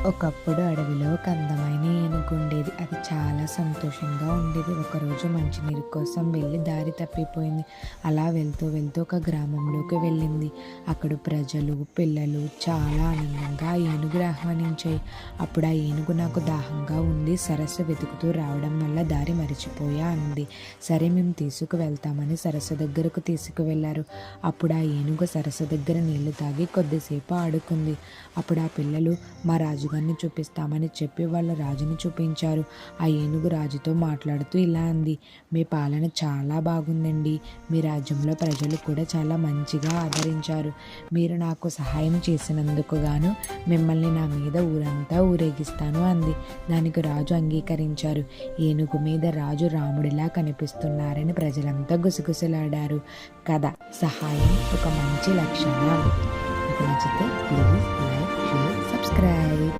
ఒకప్పుడు అడవిలో ఒక అందమైన ఏనుగు ఉండేది. అది చాలా సంతోషంగా ఉండేది. ఒకరోజు మంచినీరు కోసం వెళ్ళి దారి తప్పిపోయింది. అలా వెళ్తూ వెళ్తూ ఒక గ్రామంలోకి వెళ్ళింది. అక్కడ ప్రజలు, పిల్లలు చాలా ఆనందంగా ఆ ఏనుగును ఆహ్వానించాయి. అప్పుడు ఆ ఏనుగు, నాకు దాహంగా ఉంది, సరస్సు వెతుకుతూ రావడం వల్ల దారి మరిచిపోయా అంది. సరే, మేము తీసుకువెళ్తామని సరస్సు దగ్గరకు తీసుకువెళ్లారు. అప్పుడు ఆ ఏనుగు సరస్సు దగ్గర నీళ్లు తాగి కొద్దిసేపు ఆడుకుంది. అప్పుడు ఆ పిల్లలు మా రాజుగారిని చూపిస్తామని చెప్పి వాళ్ళ రాజుని చూపించారు. ఆ ఏనుగు రాజుతో మాట్లాడుతూ ఇలా అంది: మీ పాలన చాలా బాగుందండి. మీ రాజ్యంలో ప్రజలు కూడా చాలా మంచిగా ఆదరించారు. మీరు నాకు సహాయం చేసినందుకు గాను మిమ్మల్ని నా మీద ఊరంతా ఊరేగిస్తాను అంది. దానికి రాజు అంగీకరించారు. ఏనుగు మీద రాజు రాముడిలా కనిపిస్తున్నారని ప్రజలంతా గుసగుసలాడారు. కథ సహాయం ఒక మంచి లక్షణం. మీకు నచ్చితే ప్లీజ్ లైక్, షేర్, సబ్స్క్రైబ్.